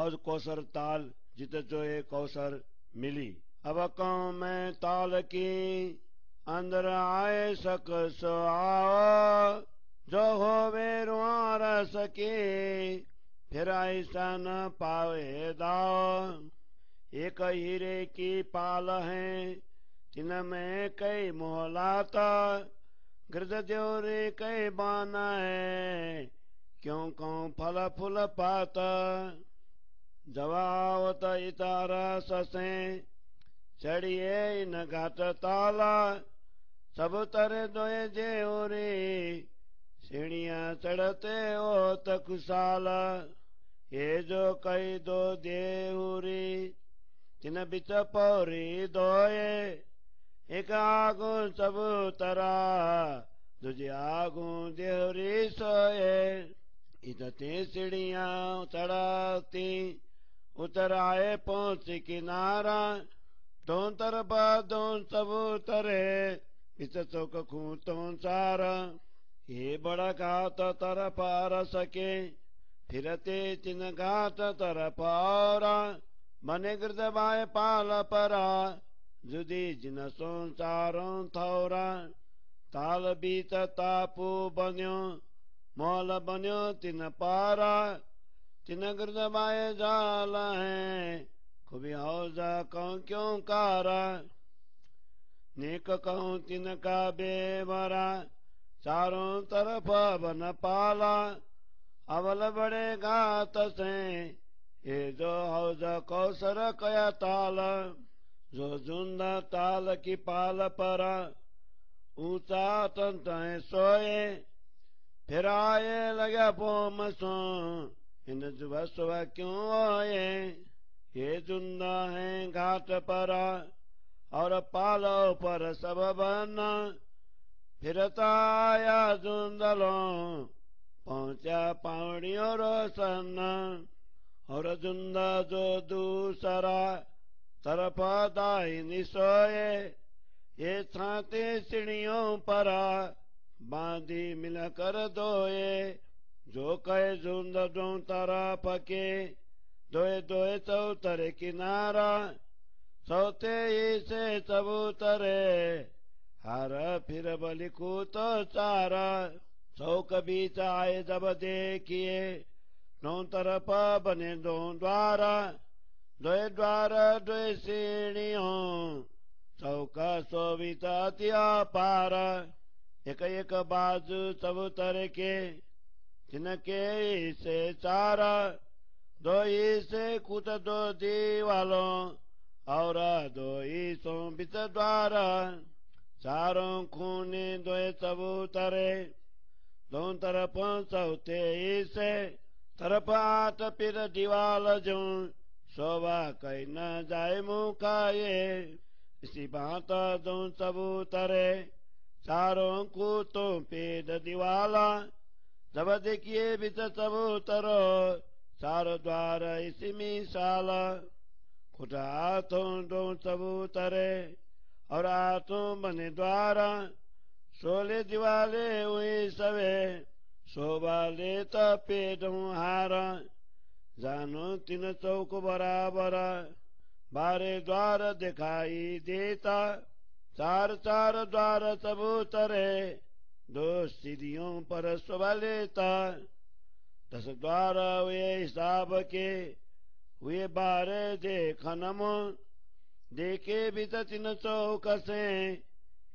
हौज कौसर ताल जित जो ये कौसर मिली। अब कहूँ मैं ताल की अंदर आए सक सो आओ, जो होवे रुआर सके फिर ऐसा न पावे दाओ। एक हीरे की पाल है तिन में कई मोहलाता, गिरद द्योरे कई बाना है क्यों कहूँ फल फूल पाता। जवावत इतारा ससे चढ़िए इन घाट ताला, सब तरह दोए जेऊरे सीढ़ियाँ चढ़ते ओ तकुशाला। ये जो कई दो देहुरी तिन बिच पौरी दोए, एक आगू सब तरा दूजे आगू देहुरी सोए। इतनी सीढ़ियाँ चढ़ाती उतर आए पहुँच किनारा, दोन तरफा दोन सब तरे इस चौक खूंतों सारा। ये बड़ा घाट तर पार सके फिरते तिन घाट तर पारा, बने गिरद बाय पाल परा जुदी जिन संसारों थौरा। ताल बीत तापू बन्यो मौल बन्यो तिन पारा, तिन गिरद बाय जाल है खुबी हौजा कहूँ क्यों कारा। नेक कहूँ तिनका बेमरा चारों तरफ बन पाला, अवल बड़े घात से ये जो हौज कौसर कया ताल। जो झुंड ताल की पाल पर ऊंचा तंत सोए, फिर आए लगा पोम सो इन जुबह सुबह क्यों आए। ये झुंड है घाट पर और पालो पर सब बना, फिरता आया झुंडलों पहुंचा पावड़ियों रोशन। और झुंड जो दूसरा तरफ दाहिनी सोए, ये छाते सीढ़ियों पर बांधी मिलकर दोए। जो कहे झुंड दो तरफ के दोए दोए चौतरे किनारा, सौते से चबूतरे हर फिर बलि कूतो चारा। चौक बीच आए जब देखिए नौ तरफ बने दो द्वारा, दोए द्वार दोए सीढ़ियों चौका शोभित अति अपार। एक एक बाजू चबूतरे के तिनके से चारा, दो ही से कूट दो दीवालों और दो ही सो बिच द्वार। चारों खूने दोए चबूतरे दोनों तरफ चौथे से तरफ आठ फिर दीवाल जो शोभा कहीं न जाए मुखाए। इसी बात दो चबूतरे चारों कूटों पेड़ दीवाला, जब देखिए बिच चबूतरो चारों द्वार इसी मिसाला। खुटा हाथों दो चबूतरे और हाथों बने द्वारा, सोले दिवाले हुई सवे शोभा लेता पेड़ों हारा। जानो तीन चौक बराबर बारे द्वार दिखाई देता, चार चार द्वार चबूतरे दो सीढ़ियों पर शोभा लेता। 10 द्वार हुए हिसाब के हुए 12 देखन देखे भी तीन चौक से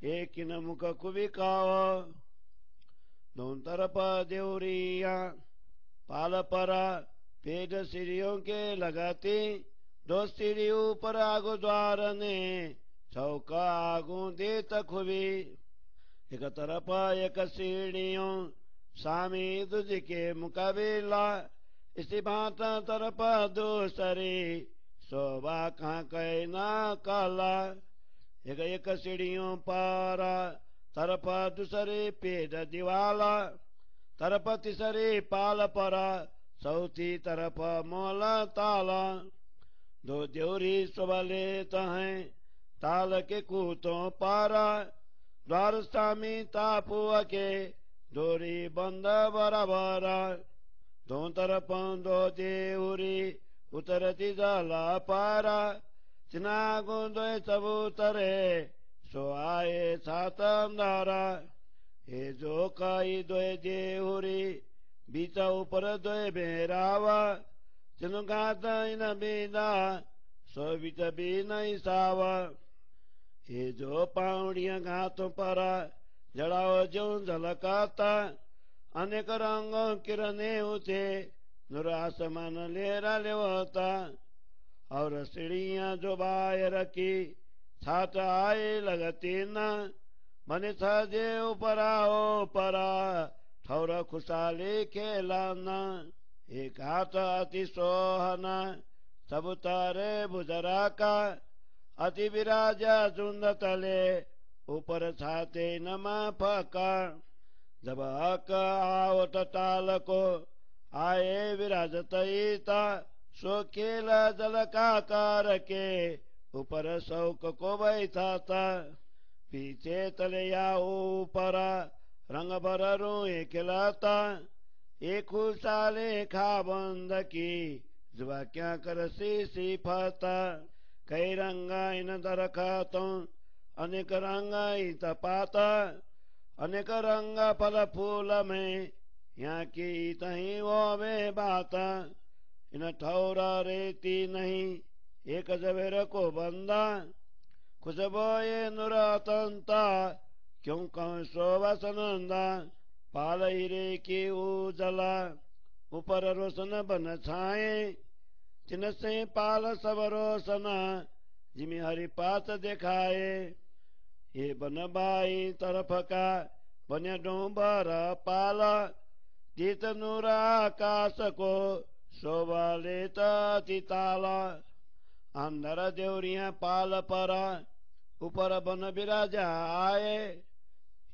एक न मुख कुबिकाओ। दोनों तरफ देवरिया पाल पर पेड़ सीढ़ियों के लगाती, दो सीढ़ी ऊपर आगो द्वार ने चौका आगू देत खुबी। एक तरफ एक सीढ़ियों स्वामी दूज के मुकाबिला, इसी भांत तरफ दूसरी शोभा कहाँ कहीं ना काला। एक एक सीढ़ियों पर तरफ दूसरी पेड़ दीवाला, तरफ तीसरी पाल पर चौथी तरफ मोला ताला। दो देवरी शोभा लेते हैं ताल के कूतों पारा, द्वार स्वामी तापुआ के डोरी बंद बराबर। दो तरफ दो देवरी उतरती जल पारा तिना गुंदोय चबूतरे सो आए सात अंधारा हे जो काई दोय देहुरी बीचा ऊपर दोय बेरावा तिनु गात इन बीना सो बीच भी नहीं सावा हे जो पाउड़िया घातों पर जड़ाओ जो झलकाता अनेक रंगों किरने उठे नूर आसमान लेरा लेवता और सीढ़ियां जो बाय रखी छात आए लगती न मन जे ऊपर आओ परा ठौर खुशाली खेलाना एक हाथ अति सोहना सब तारे बुजरा का अति विराजा चुंद तले ऊपर छाते नमा फका जब हक आवत ताल को आए विराजता सो खेला जल का कार के ऊपर शौक को बैठा था पीछे तले या ऊपर रंग भर रोए खिलाता एक खुशाले खा बंद की जुबा क्या कर सी फता कई रंगा इन दरखातों अनेक रंगा इत पाता अनेक रंग फल फूल में यहाँ की तही वो में बात इन ठौरा रेती नहीं एक जबेर को बंदा खुशबो ये नुरतंता क्यों कहूँ शोभा सनंदा पाल हीरे की उजला ऊपर रोशन बन छाए चिन्ह से पाल सब रोशना जिमी हरि पात दिखाए ये बन बाई तरफ का बन्या डोंबर पाल तीत नूर आकाश को शोभा लेता तिताला अंदर देवरिया पाल पर ऊपर बन बिराजा आए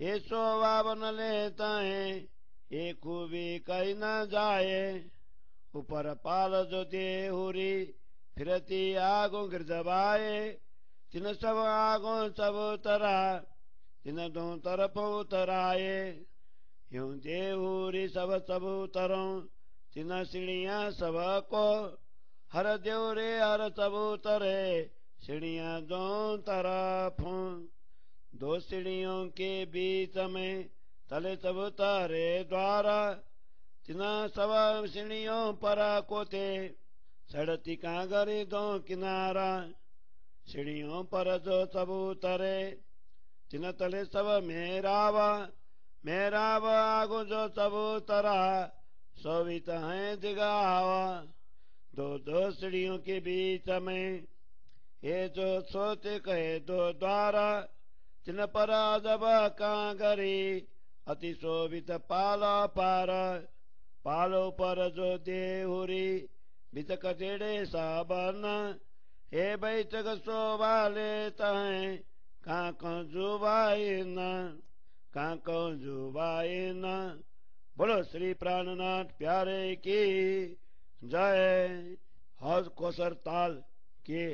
ये शोभा बन लेता है ये खूबी कहीं न जाए ऊपर पाल जो देहुरी फिरती आगों गिर जबाए तिन सब आगों सब उतरा तिन दो तरफ उतराए यूं देहुरी सब सब उतरों तिन सीढ़ियां सब को हर देवरे हर सब उतरे सीढ़ियां दो तरफों दो सीढ़ियों के बीच में तले सब उतारे द्वारा तिना सब सीढ़ियों पर कोते सड़ती कागरी दो किनारा सीढ़ियों पर जो सब उतरे तिन तले सब मेरावा आगो जो सब उतरा सोवित है दिगावा दो दो सीढ़ियों के बीच में ये जो सोते कहे दो द्वारा तिन पर जब कांगरी अति शोभित पाला पार पालो पर जो देहुरी बित कटेड़े साबन हे बैठक शोभा लेता है कांको जुबाई न बोलो श्री प्राणनाथ प्यारे की जय। हौज कोसर ताल के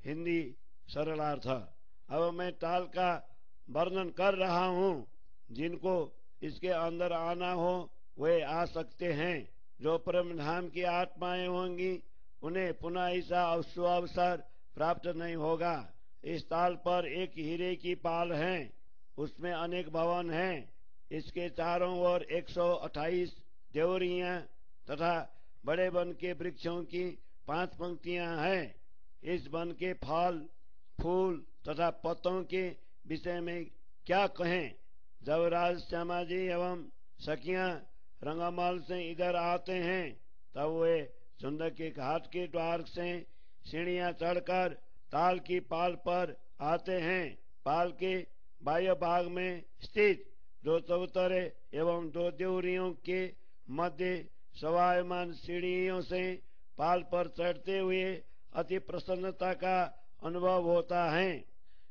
हिंदी सरलार्थ। अब मैं ताल का वर्णन कर रहा हूँ, जिनको इसके अंदर आना हो वे आ सकते हैं। जो परम धाम की आत्माएं होंगी उन्हें पुनः ऐसा अवसर प्राप्त नहीं होगा। इस ताल पर एक हीरे की पाल है, उसमें अनेक भवन हैं। इसके चारों ओर 128 देवरियां तथा बड़े वन के वृक्षों की 5 पंक्तियां हैं। इस वन के फल फूल तथा पत्तों के विषय में क्या कहें। जब राज श्यामा जी एवं सखियां रंगमहल से इधर आते हैं तब वे सुंदर के घाट के द्वार से सीढ़ियां चढ़कर ताल की पाल पर आते हैं। पाल के बाह्य भाग में स्थित 2 चबूतरे एवं 2 देवरियों के मध्य शोभायमान सीढ़ियों से पाल पर चढ़ते हुए अति प्रसन्नता का अनुभव होता है।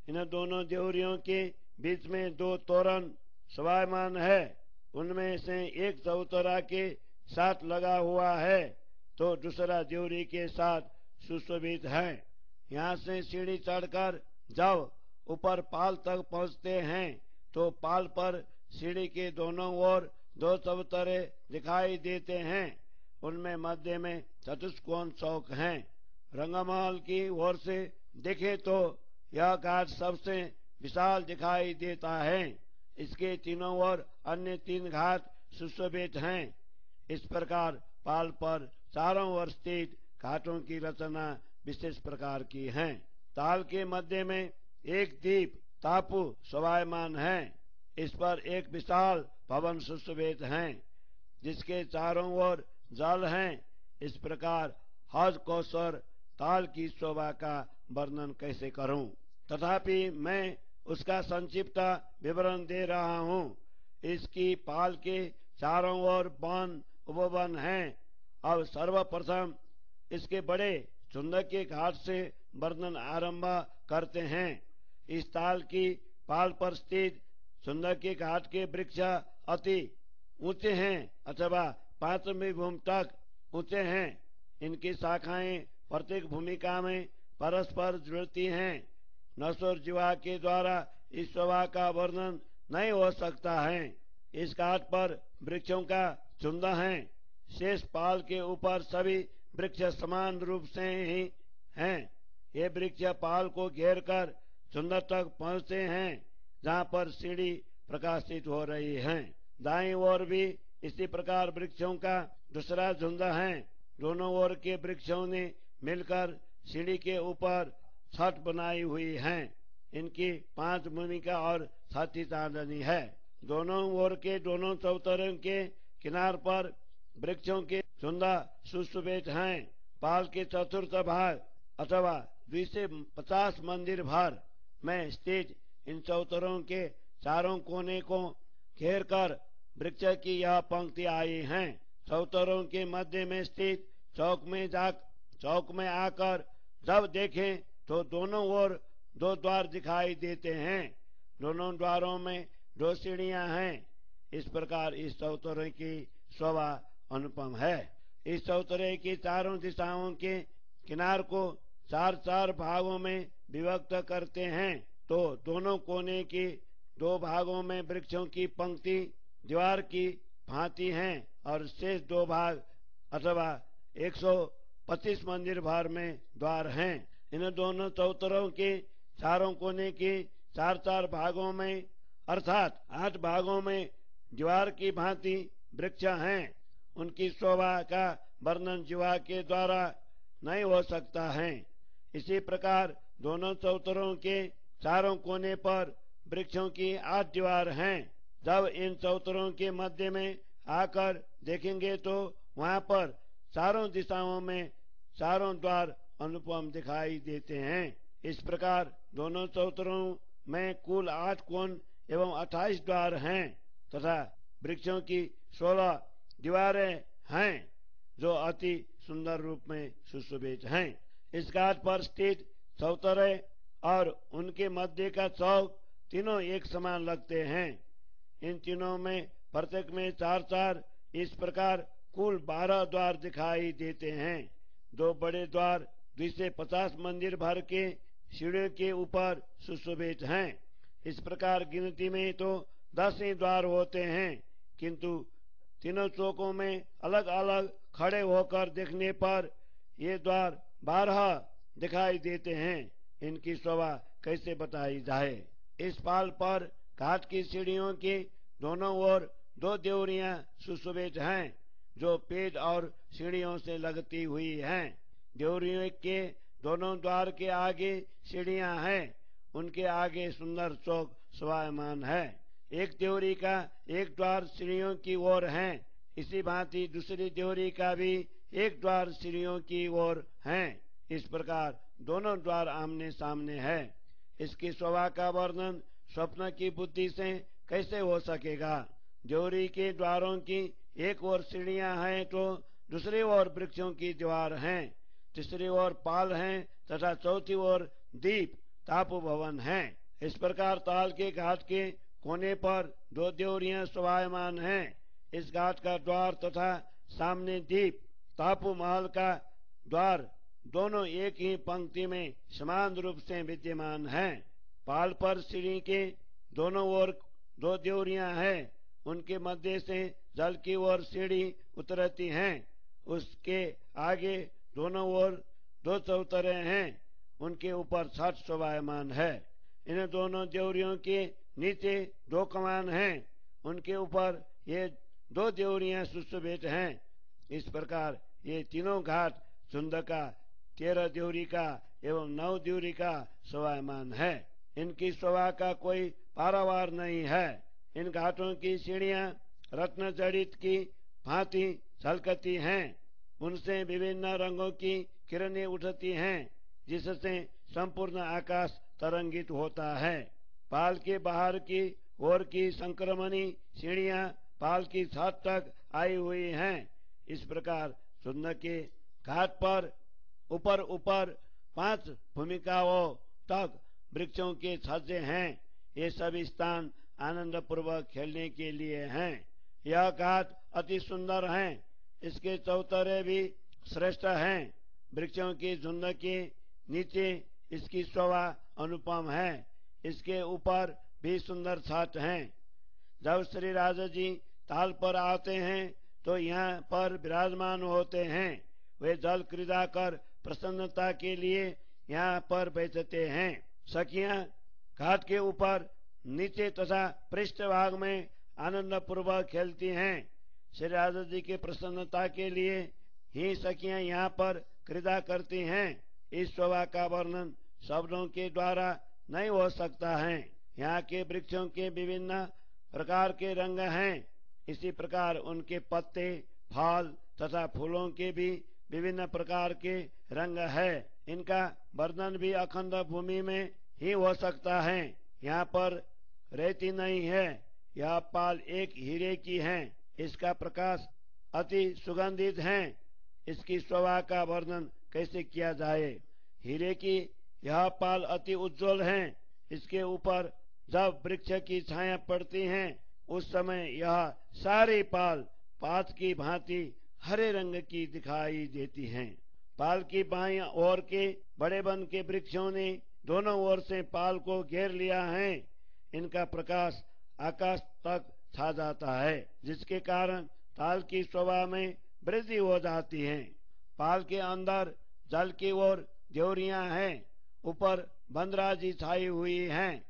इन दोनों देवरियों के बीच में 2 तोरण शोभायमान है। उनमें से एक चबूतरा के साथ लगा हुआ है तो दूसरा देवरी के साथ सुशोभित है। यहाँ से सीढ़ी चढ़कर जब ऊपर पाल तक पहुँचते हैं तो पाल पर सीढ़ी के दोनों ओर 2 चबूतरे दिखाई देते हैं। उनमें मध्य में चतुष्कोण चौक हैं। रंगमहल की ओर से देखें तो यह घाट सबसे विशाल दिखाई देता है। इसके तीनों ओर अन्य 3 घाट सुशोभित हैं। इस प्रकार पाल पर चारों ओर स्थित घाटों की रचना विशेष प्रकार की है। ताल के मध्य में एक द्वीप टापू शोभायमान है। इस पर एक विशाल भवन सुशोभित है, जिसके चारों ओर जल है। इस प्रकार हज कौशर ताल की शोभा का वर्णन कैसे करूं? तथापि मैं उसका संक्षिप्त विवरण दे रहा हूं। इसकी पाल के चारों ओर वन उपवन हैं। अब सर्वप्रथम इसके बड़े चुंदक के घाट से वर्णन आरंभ करते हैं। इस ताल की पाल पर स्थित चुंदक के घाट के वृक्ष अति ऊंचे हैं अथवा 5वीं भूमि तक ऊंचे हैं। इनकी शाखाएं प्रत्येक भूमिका में परस्पर जुड़ती हैं। नश्वर जीवा के द्वारा इस शोभा का वर्णन नहीं हो सकता है। इस घाट पर वृक्षों का झुंड है। शेष पाल के ऊपर सभी वृक्ष समान रूप से ही हैं। ये वृक्ष पाल को घेर कर झुंड तक पहुंचते हैं, जहां पर सीढ़ी प्रकाशित हो रही है। दाईं ओर भी इसी प्रकार वृक्षों का दूसरा झुंड है। दोनों ओर के वृक्षों ने मिलकर सीढ़ी के ऊपर छत बनाई हुई है। इनकी 5 भूमिका और 7 चांदनी है। दोनों ओर के दोनों चौतरों के किनार पर वृक्षों के झुंड सुशोभित हैं। पाल के चतुर्थ भाग अथवा 250 मंदिर भर में स्थित इन चौतरों के चारों कोने को घेर कर वृक्ष की यह पंक्ति आई है। चौतरों के मध्य में स्थित चौक में आकर जब देखें तो दोनों ओर 2 द्वार दिखाई देते हैं। दोनों द्वारों में 2 सीढ़ियां हैं। इस प्रकार इस चौतरे की शोभा अनुपम है। इस चौतरे की चारों दिशाओं के किनार को 4-4 भागों में विभक्त करते हैं। तो दोनों कोने की 2 भागों में वृक्षों की पंक्ति दीवार की भांति हैं और शेष 2 भाग अथवा 125 मंदिर भर में द्वार हैं। इन दोनों चौतरों के चारों कोने के 4-4 भागों में अर्थात 8 भागों में दीवार की भांति वृक्ष हैं। उनकी शोभा का वर्णन जीवा के द्वारा नहीं हो सकता है। इसी प्रकार दोनों चौतरों के चारों कोने पर वृक्षों की 8 दीवार हैं। जब इन चौतरों के मध्य में आकर देखेंगे तो वहां पर चारों दिशाओं में चारों द्वार अनुपम दिखाई देते हैं। इस प्रकार दोनों चौतरों में कुल 8 कोण एवं 28 द्वार हैं तथा वृक्षों की 16 दीवारें हैं, जो अति सुंदर रूप में सुशोभित हैं। इस घाट पर स्थित चौतरे और उनके मध्य का चौक तीनों एक समान लगते हैं। इन तीनों में प्रत्येक में 4-4 इस प्रकार कुल 12 द्वार दिखाई देते हैं। 2 बड़े द्वार 250 मंदिर भर के सीढ़ियों के ऊपर सुशोभित हैं। इस प्रकार गिनती में तो 10 ही द्वार होते हैं, किंतु तीनों चौकों में अलग अलग खड़े होकर देखने पर ये द्वार 12 दिखाई देते हैं। इनकी शोभा कैसे बताई जाए? इस पाल पर घाट की सीढ़ियों की दोनों ओर 2 देवरियां सुशोभित हैं, जो पेड़ और सीढ़ियों से लगती हुई हैं। देवरियों के दोनों द्वार के आगे सीढ़ियां हैं। उनके आगे सुंदर चौक शोभायमान है। एक देवरी का एक द्वार सीढ़ियों की ओर है। इसी भांति दूसरी देवरी का भी एक द्वार सीढ़ियों की ओर है। इस प्रकार दोनों द्वार आमने सामने है। इसकी शोभा का वर्णन स्वप्न की बुद्धि से कैसे हो सकेगा? देवरी के द्वारों की एक ओर सीढ़ियां हैं तो दूसरी ओर वृक्षों की दीवार हैं। तीसरी ओर पाल हैं तथा चौथी ओर दीप टापू भवन है। इस प्रकार ताल के घाट के कोने पर 2 देवरियां शोभायमान हैं। इस घाट का द्वार तथा सामने दीप टापू महल का द्वार दोनों एक ही पंक्ति में समान रूप से विद्यमान हैं। पाल पर सीढ़ी के दोनों ओर 2 देवरियां हैं। उनके मध्य से जल की ओर सीढ़ी उतरती हैं उसके आगे दोनों ओर 2 चौतरे हैं, उनके ऊपर 60 शोभायमान है। इन दोनों देवरियों के नीचे 2 कमान हैं, उनके ऊपर ये 2 देवरियां सुशोभित हैं। इस प्रकार ये तीनों घाट झुंड का 13 देवरी का एवं 9 देवरी का शोभायमान है। इनकी शोभा का कोई पारावार नहीं है। इन घाटों की सीढ़ियां रत्न जड़ित की भांति झलकती हैं, उनसे विभिन्न रंगों की किरणें उठती हैं, जिससे संपूर्ण आकाश तरंगित होता है। पाल के बाहर की ओर की संक्रमणी सीढ़ियां पाल की छत तक आई हुई हैं। इस प्रकार सुन्न के घाट पर ऊपर 5 भूमिकाओं तक वृक्षों के छज्जे हैं। ये सभी स्थान आनंद पूर्वक खेलने के लिए हैं। यह घाट अति सुंदर हैं, इसके चौतरे भी श्रेष्ठ हैं। वृक्षों की झुंड के नीचे इसकी शोभा अनुपम है। इसके ऊपर भी सुंदर छत हैं। जब श्री राजा जी ताल पर आते हैं तो यहाँ पर विराजमान होते हैं। वे जल क्रीड़ा कर प्रसन्नता के लिए यहाँ पर बैठते हैं। सखियां घाट के ऊपर नीचे तथा पृष्ठ भाग में आनंद पूर्वक खेलती हैं। श्री राजा जी की प्रसन्नता के लिए ही सखियां यहाँ पर क्रीड़ा करती हैं। इस शोभा का वर्णन शब्दों के द्वारा नहीं हो सकता है। यहाँ के वृक्षों के विभिन्न प्रकार के रंग हैं। इसी प्रकार उनके पत्ते, फल तथा फूलों के भी विभिन्न प्रकार के रंग है। इनका वर्णन भी अखंड भूमि में ही हो सकता है। यहाँ पर रेती नहीं है। यह पाल एक हीरे की है। इसका प्रकाश अति सुगंधित है। इसकी शोभा का वर्णन कैसे किया जाए। हीरे की यह पाल अति उज्जवल है। इसके ऊपर जब वृक्ष की छाया पड़ती है उस समय यह सारी पाल पात की भांति हरे रंग की दिखाई देती हैं। पाल की बाईं ओर के बड़े वन के वृक्षों ने दोनों ओर से पाल को घेर लिया है। इनका प्रकाश आकाश तक छा जाता है, जिसके कारण ताल की शोभा में वृद्धि हो जाती है। पाल के अंदर जल की ओर देवरियां हैं, ऊपर बंदराजी छाई हुई हैं।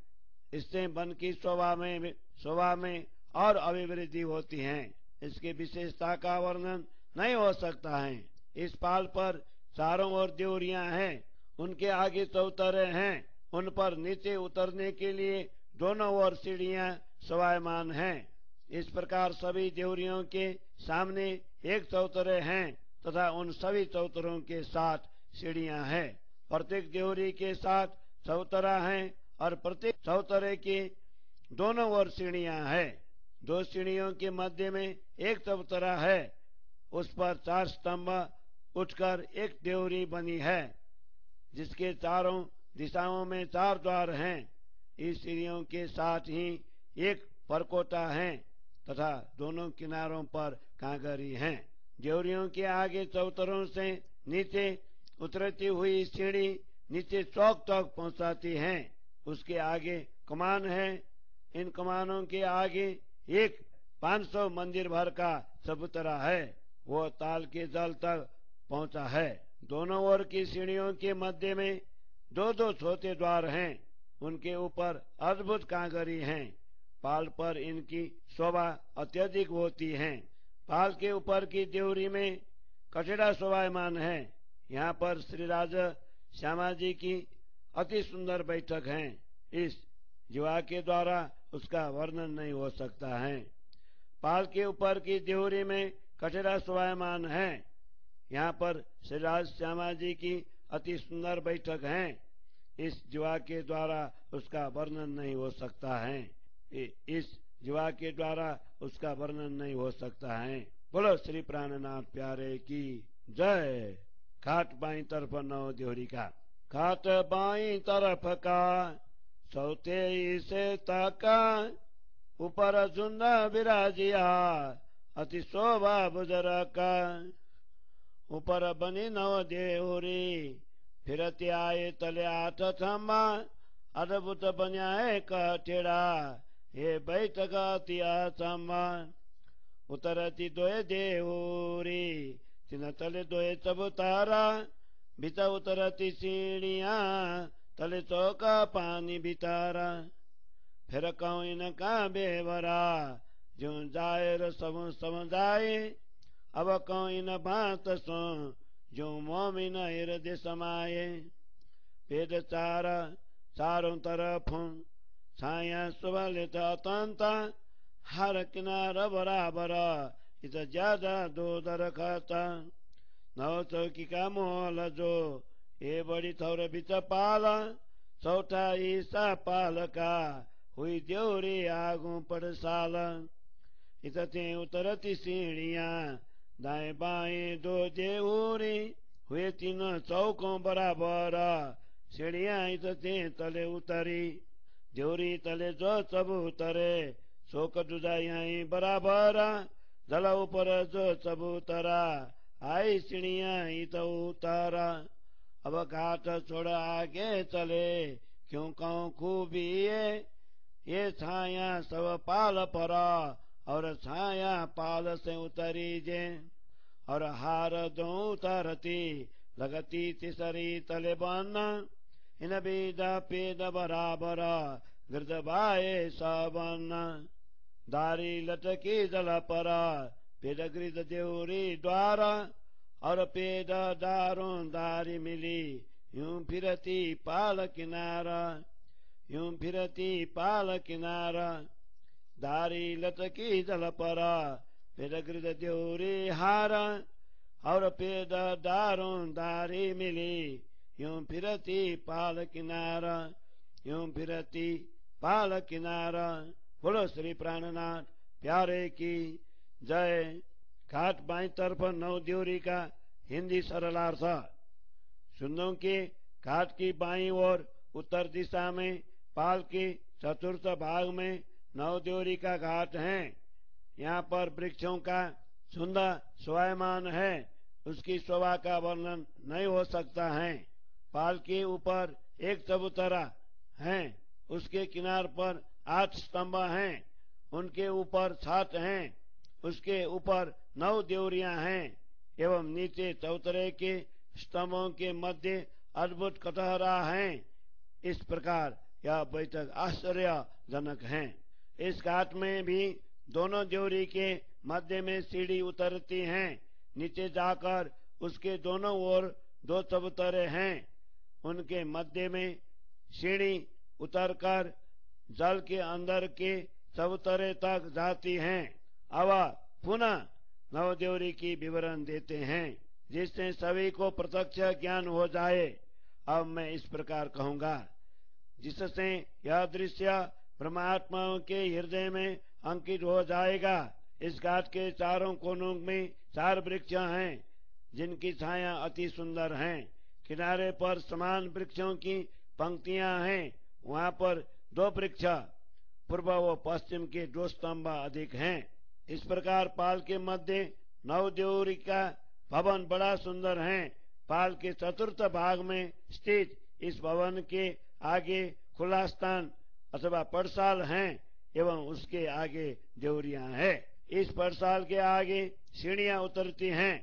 इससे वन की शोभा में और अभिवृद्धि होती है। इसकी विशेषता का वर्णन नहीं हो सकता है। इस पाल पर चारों ओर देवरियां हैं, उनके आगे चौतरे हैं। उन पर नीचे उतरने के लिए दोनों ओर सीढ़ियां शोभायमान हैं। इस प्रकार सभी देवरियों के सामने एक चौतरे हैं तथा उन सभी चौतरों के साथ सीढ़ियां हैं। प्रत्येक देवरी के साथ चौतरा है और प्रत्येक चौतरे के दोनों ओर सीढ़ियां हैं। 2 सीढ़ियों के मध्य में एक चौतरा है। उस पर 4 स्तंभ उठकर एक देवरी बनी है, जिसके चारों दिशाओं में 4 द्वार हैं। इस सीढ़ियों के साथ ही एक परकोटा है तथा दोनों किनारों पर कांगरी हैं। देवरियों के आगे चौतरों से नीचे उतरती हुई सीढ़ी नीचे चौक तक पहुंचाती है। उसके आगे कमान है। इन कमानों के आगे एक 500 मंदिर भर का चबूतरा है। वो ताल के जल तक पहुंचा है। दोनों ओर की सीढ़ियों के मध्य में 2-2 छोटे द्वार हैं। उनके ऊपर अद्भुत कांगरी हैं। पाल पर इनकी शोभा अत्यधिक होती है। पाल के ऊपर की देवरी में कठड़ा शोभायमान है। यहाँ पर श्री राजा श्यामा जी की अति सुंदर बैठक है। इस जीवा के द्वारा उसका वर्णन नहीं हो सकता है। पाल के ऊपर की देवरी में कठड़ा शोभायमान है। यहाँ पर श्री राज श्यामा जी की अति सुंदर बैठक है। इस जीवा के द्वारा उसका वर्णन नहीं हो सकता है। इस जीवा के द्वारा उसका वर्णन नहीं हो सकता है। बोलो श्री प्राणनाथ प्यारे की जय। घाट बाई तरफ 9 देवरी का। घाट बाई तरफ का सौते से तका ऊपर झुंड विराजिया अति शोभा बुजर का। ऊपर बनी 9 देवरी फिरती आए तले 8 थम्मा अद्भुत बन्या है कठेड़ा हे बैठक अति अचम्मा। उतरती 2 देवरी तिन तले दोए चबूतरा भीतर उतरती सीढ़ियां तले चौका पानी भीतरा फिर कहूँ इनका बेवरा जो जाए र सब जाए अब कहूँ इन बात सो जो मोमिन हृदय समाये पेट चारों तरफ छाया सुबलित अतंत हर किनारा बराबर इत ज्यादा दो दरखत नौ चौकी का मोल जो ये बड़ी थौर बिच पाल चौथा ईसा पाल का हुई देवरी आगू पड़साल इतने उतरती सीढ़ियां दाएं बाएं दो देवरी हुए तीनों चौकों बराबर सीढ़ियां इतने तले उतरी देवरी तले जो चबूतरे शोक जुदा यहीं बराबर जल ऊपर जो चबूतरा आई सीढ़ियां इत उतरा अब घाट छोड़ आगे चले क्यों कहूँ खूबी ये छाया सब पाल पर और छाया पाल से उतरी जे और हार दो उतरती लगती तीसरी तले बन इन बीदा पेद बराबर गिरद बाए सबन दारी लटकी जल पर पेद गिरद देवरी द्वारा और पेद दारों दारी मिली यूं फिरती पाल किनारा यूं फिरती पाल किनारा दारी लटकी जल पर पेद गिरद देवरी हार और पेद दारों दारी मिली यूं फिरती पाल किनारा यूं फिरती पाल किनारा। बोलो श्री प्राणनाथ प्यारे की जय। घाट बाई तरफ नौ देवरी का हिंदी सरलार्थ। सुनों के घाट की बाई ओर उत्तर दिशा में पाल के चतुर्थ भाग में नौ देवरी का घाट है। यहाँ पर वृक्षों का सुंदर शोभायमान है, उसकी शोभा का वर्णन नहीं हो सकता है। पाल के ऊपर एक चबूतरा है, उसके किनार पर 8 स्तंभ हैं, उनके ऊपर छत हैं, उसके ऊपर 9 देवरियां हैं एवं नीचे चौतरे के स्तंभों के मध्य अद्भुत कटहरा है। इस प्रकार यह बैठक आश्चर्यजनक है। इस घाट में भी दोनों देवरी के मध्य में सीढ़ी उतरती है। नीचे जाकर उसके दोनों ओर 2 चबूतरे हैं, उनके मध्य में सीढ़ी उतरकर जल के अंदर के चबूतरे तक जाती हैं। अब पुनः नवदेवरी की विवरण देते हैं जिससे सभी को प्रत्यक्ष ज्ञान हो जाए। अब मैं इस प्रकार कहूंगा जिससे यह दृश्य परमात्माओं के हृदय में अंकित हो जाएगा। इस घाट के चारों कोनों में 4 वृक्ष हैं जिनकी छाया अति सुंदर है। किनारे पर समान वृक्षों की पंक्तियां हैं, वहां पर 2 वृक्ष पूर्व व पश्चिम के 2 स्तंभ अधिक हैं। इस प्रकार पाल के मध्य 9 देवरी का भवन बड़ा सुंदर है। पाल के चतुर्थ भाग में स्थित इस भवन के आगे खुला स्थान अथवा पड़साल है एवं उसके आगे देवरियां है। इस पड़साल के आगे सीढ़ियां उतरती हैं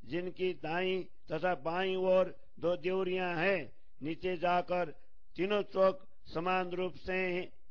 जिनकी दाईं तथा बाईं ओर 2 देवरियां हैं। नीचे जाकर तीनों चौक समान रूप से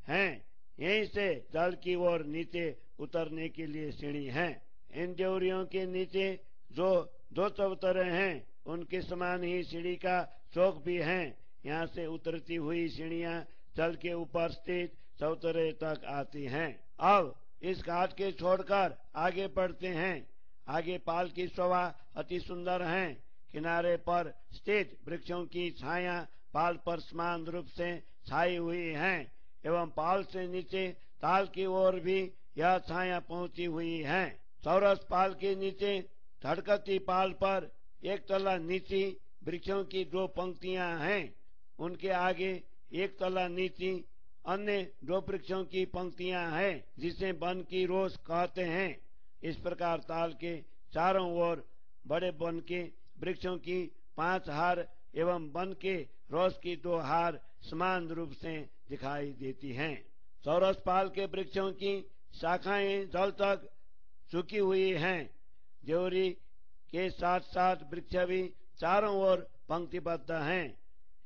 हैं। यहीं से जल की ओर नीचे उतरने के लिए सीढ़ी है। इन देवरियों के नीचे जो 2 चबूतरे हैं उनके समान ही सीढ़ी का चौक भी है। यहाँ से उतरती हुई सीढ़ियां जल के ऊपर स्थित चबूतरे तक आती हैं। अब इस घाट के छोड़कर आगे बढ़ते हैं। आगे पाल की शोभा अति सुंदर है। किनारे पर स्थित वृक्षों की छाया पाल पर समान रूप से छाई हुई है एवं पाल से नीचे ताल की ओर भी यह छाया पहुंची हुई है। चौरस पाल के नीचे धड़कती पाल पर एक तला नीची वृक्षों की 2 पंक्तियां हैं, उनके आगे एक तला नीची अन्य 2 वृक्षों की पंक्तियां हैं जिसे वन की रोज कहते हैं। इस प्रकार ताल के चारों ओर बड़े वन के वृक्षों की 5 हार एवं वन के रोज की 2 हार समान रूप से दिखाई देती हैं। चौरस पाल के वृक्षों की शाखाएं जल तक झुकी हुई हैं। देवरी के साथ साथ वृक्ष भी चारों ओर पंक्तिबद्ध हैं।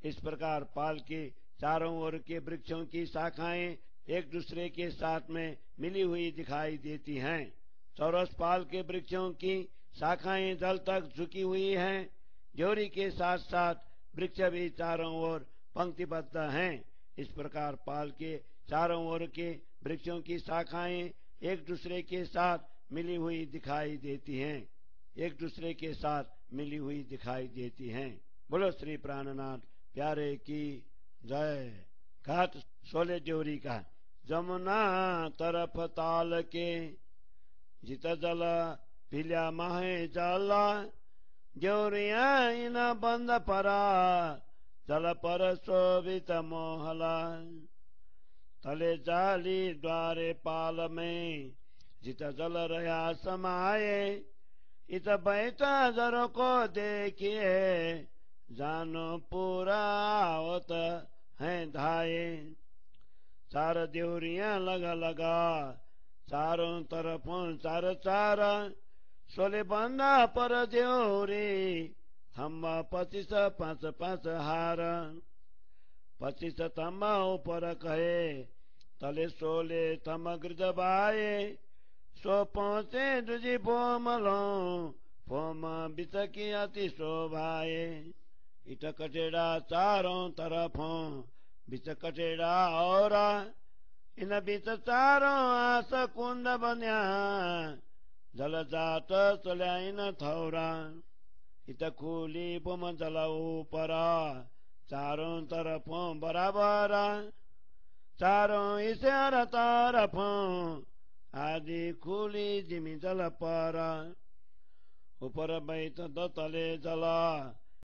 इस प्रकार पाल के चारों ओर के वृक्षों की शाखाएं एक दूसरे के साथ में मिली हुई दिखाई देती हैं। चौरस पाल के वृक्षों की शाखाएं जल तक झुकी हुई हैं। ड्योरी के साथ साथ वृक्ष भी चारों ओर पंक्तिबद्ध हैं। इस प्रकार पाल के चारों ओर के वृक्षों की शाखाएं एक दूसरे के साथ मिली हुई दिखाई देती हैं। एक दूसरे के साथ मिली हुई दिखाई देती हैं। बोलो श्री प्राणनाथ प्यारे की जय। घाट सोले ड्योरी का। जमुना तरफ ताल के जित जल पिल्या माहे जाला, ड्योरिया इन बंद परा जल पर शोभित मोहला। तले जाली द्वारे पाल में जित जल रहा समाये, इत बैठा जर को देखिए जानो पूरा आवत है धाये। चार ड्योरियां लगा लगा चारों तरफों चार चार, सोले बंदा पर ड्योरी थम्बा 25 5 5 हार। 25 थम्बा ऊपर कहे तले सोले थम गिर दबाए, सो पहुंचे तुझी पोमलो फोम बिचकी अति शोभाए। इट कटेड़ा चारों तरफों बिच कटेड़ा और, इन बीच चारों आस कुंड बन्या जल जात चल्या इन थौरा। इत खुली बुम जल ऊपर चारों तरफों बराबर, चारों इसे तरफों आदि खुली जिमी जल पर। ऊपर बैठ दो तले जला